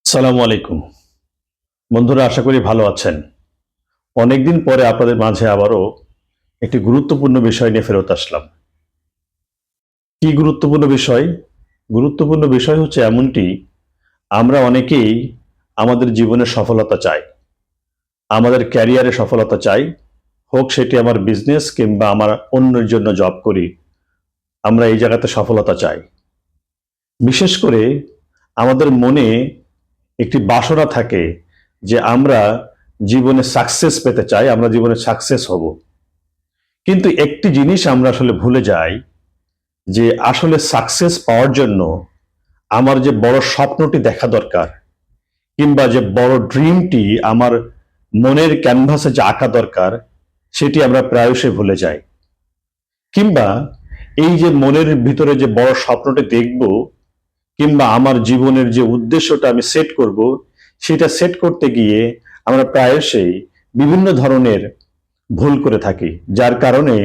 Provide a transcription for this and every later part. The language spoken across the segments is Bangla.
সালামু আলাইকুম বন্ধুরা, আশা করি ভালো আছেন। অনেকদিন পরে আপনাদের মাঝে আবারও একটি গুরুত্বপূর্ণ বিষয় নিয়ে ফেরত আসলাম। কি গুরুত্বপূর্ণ বিষয়? গুরুত্বপূর্ণ বিষয় হচ্ছে এমনটি, আমরা অনেকেই আমাদের জীবনে সফলতা চাই, আমাদের ক্যারিয়ারে সফলতা চাই, হোক সেটি আমার বিজনেস কিংবা আমার অন্যের জন্য জব করি, আমরা এই জায়গাতে সফলতা চাই। বিশেষ করে আমাদের মনে একটি বাসনা থাকে যে আমরা জীবনে সাকসেস পেতে চাই, আমরা জীবনে সাকসেস হব। কিন্তু একটি জিনিস আমরা আসলে ভুলে যাই, যে আসলে সাকসেস পাওয়ার জন্য আমার যে বড় স্বপ্নটি দেখা দরকার, কিংবা যে বড় ড্রিমটি আমার মনের ক্যানভাসে যে আঁকা দরকার, সেটি আমরা প্রায়শই ভুলে যাই। কিংবা এই যে মনের ভিতরে যে বড় স্বপ্নটি দেখব, কিংবা আমার জীবনের যে উদ্দেশ্যটা আমি সেট করব, সেটা সেট করতে গিয়ে আমরা প্রায়শই বিভিন্ন ধরনের ভুল করে থাকি, যার কারণে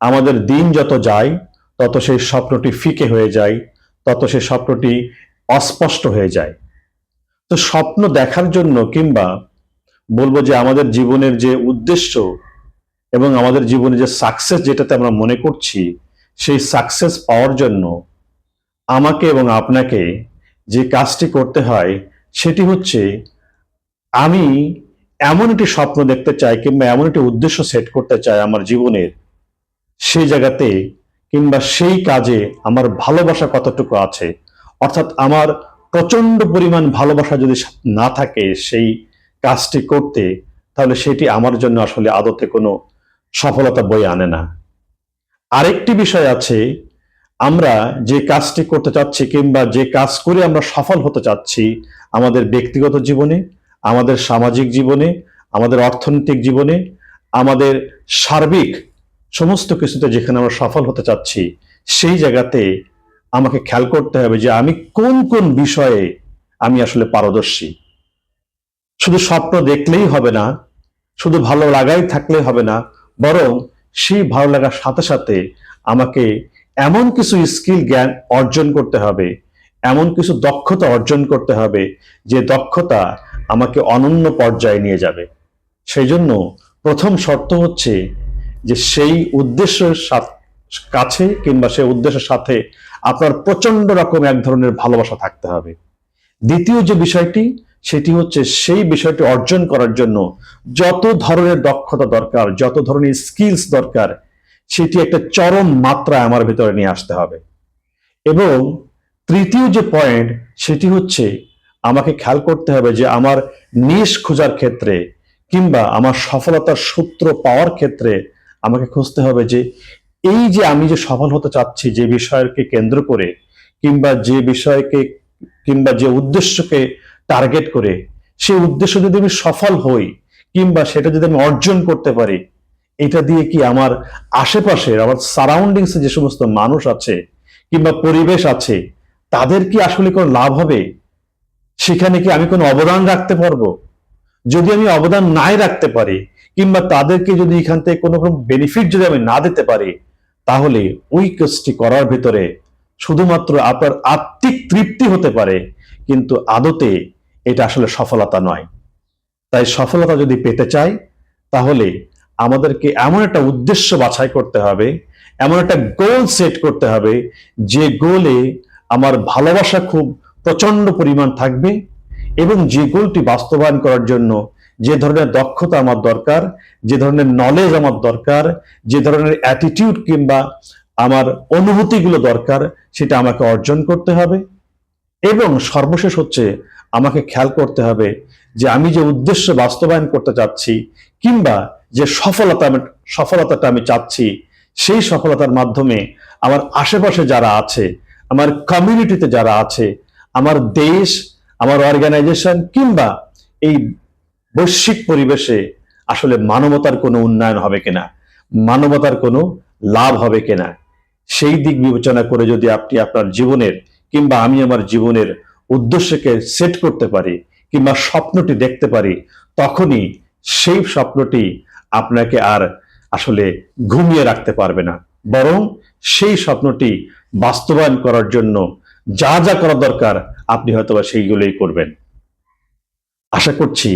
আমাদের দিন যত যায় তত সেই স্বপ্নটি ফিকে হয়ে যায়, তত সেই স্বপ্নটি অস্পষ্ট হয়ে যায়। তো স্বপ্ন দেখার জন্য, কিংবা বলবো যে আমাদের জীবনের যে উদ্দেশ্য এবং আমাদের জীবনে যে সাকসেস যেটাতে আমরা মনে করছি, সেই সাকসেস পাওয়ার জন্য আমাকে এবং আপনাকে যে কাজটি করতে হয় সেটি হচ্ছে, আমি এমন একটি স্বপ্ন দেখতে চাই কিংবা এমন একটি উদ্দেশ্য সেট করতে চাই আমার জীবনের, সেই জায়গাতে কিংবা সেই কাজে আমার ভালোবাসা কতটুকু আছে। অর্থাৎ আমার প্রচন্ড পরিমাণ ভালোবাসা যদি না থাকে সেই কাজটি করতে, তাহলে সেটি আমার জন্য আসলে আদতে কোনো সফলতা বয়ে আনে না। আরেকটি বিষয় আছে, আমরা যে কাজটি করতে চাচ্ছি কিংবা যে কাজ করে আমরা সফল হতে চাচ্ছি আমাদের ব্যক্তিগত জীবনে, আমাদের সামাজিক জীবনে, আমাদের অর্থনৈতিক জীবনে, আমাদের সার্বিক সমস্ত কিছুতে যেখানে আমরা সফল হতে চাচ্ছি, সেই জায়গাতে আমাকে খেয়াল করতে হবে যে আমি কোন কোন বিষয়ে আমি আসলে পারদর্শী। শুধু স্বপ্ন দেখলেই হবে না, শুধু ভালো লাগাই থাকলে হবে না, বরং সেই ভালো লাগার সাথে সাথে আমাকে এমন কিছু স্কিল জ্ঞান অর্জন করতে হবে, এমন কিছু দক্ষতা অর্জন করতে হবে, যে দক্ষতা আমাকে অনন্য পর্যায়ে নিয়ে যাবে। সেই জন্য প্রথম শর্ত হচ্ছে যে সেই উদ্দেশ্যের কাছে কিংবা সেই উদ্দেশ্যের সাথে আপনার প্রচন্ড রকম এক ধরনের ভালোবাসা থাকতে হবে। দ্বিতীয় যে বিষয়টি, সেটি হচ্ছে সেই বিষয়টি অর্জন করার জন্য যত ধরনের দক্ষতা দরকার, যত ধরনের স্কিলস দরকার, সেটি একটা চরম মাত্রায় আমার ভিতরে নিয়ে আসতে হবে। এবং তৃতীয় যে পয়েন্ট, সেটি হচ্ছে আমাকে খেয়াল করতে হবে যে আমার নিশ খোঁজার ক্ষেত্রে কিংবা আমার সফলতার সূত্র পাওয়ার ক্ষেত্রে আমাকে খুঁজতে হবে যে এই যে আমি যে সফল হতে চাচ্ছি যে বিষয়কে কেন্দ্র করে, কিংবা যে বিষয়কে কিংবা যে উদ্দেশ্যকে টার্গেট করে, সেই উদ্দেশ্য যদি আমি সফল হই কিংবা সেটা যদি আমি অর্জন করতে পারি, এটা দিয়ে কি আমার আশেপাশের আমার সারাউন্ডিংসে যে সমস্ত মানুষ আছে কিংবা পরিবেশ আছে, তাদের কি আসলে কোনো লাভ হবে? সেখানে কি আমি কোনো অবদান রাখতে পারবো? যদি আমি অবদান নাই রাখতে পারি, কিংবা তাদেরকে যদি এখান থেকে কোনো রকম বেনিফিট যদি আমি না দিতে পারি, তাহলে ওই কাজটি করার ভিতরে শুধুমাত্র আপনার আত্মিক তৃপ্তি হতে পারে, কিন্তু আদতে এটা আসলে সফলতা নয়। তাই সফলতা যদি পেতে চাই, তাহলে আমাদেরকে এমন একটা উদ্দেশ্য বাছাই করতে হবে, এমন একটা গোল সেট করতে হবে, যে গোলে আমার ভালোবাসা খুব প্রচন্ড পরিমাণ থাকবে, এবং যে গোলটি বাস্তবায়ন করার জন্য যে ধরনের দক্ষতা আমার দরকার, যে ধরনের নলেজ আমার দরকার, যে ধরনের অ্যাটিটিউড কিংবা আমার অনুভূতিগুলো দরকার, সেটা আমাকে অর্জন করতে হবে। এবং সর্বশেষ হচ্ছে, আমাকে খেয়াল করতে হবে যে আমি যে উদ্দেশ্য বাস্তবায়ন করতে চাচ্ছি কিংবা যে সফলতাটা আমি চাচ্ছি, সেই সফলতার মাধ্যমে আমার আশেপাশে যারা আছে, আমার কমিউনিটিতে যারা আছে, আমার দেশ, আমার অর্গানাইজেশন কিংবা এই বৈশ্বিক পরিবেশে আসলে মানবতার কোনো উন্নয়ন হবে কিনা, মানবতার কোনো লাভ হবে কিনা, সেই দিক বিবেচনা করে যদি আপনি আপনার জীবনের কিংবা আমি আমার জীবনের উদ্দেশ্যকে সেট করতে পারি কিংবা স্বপ্নটি দেখতে পারি, তখনই সেই স্বপ্নটি আপনাকে আর আসলে ঘুমিয়ে রাখতে পারবে না, বরং সেই স্বপ্নটি বাস্তবায়ন করার জন্য যা যা করা দরকার আপনি হয়তোবা সেইগুলোই করবেন। আশা করছি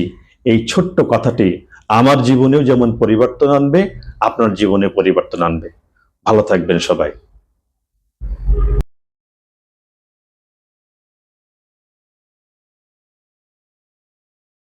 এই ছোট্ট কথাটি আমার জীবনেও যেমন পরিবর্তন আনবে, আপনার জীবনে পরিবর্তন আনবে। ভালো থাকবেন সবাই।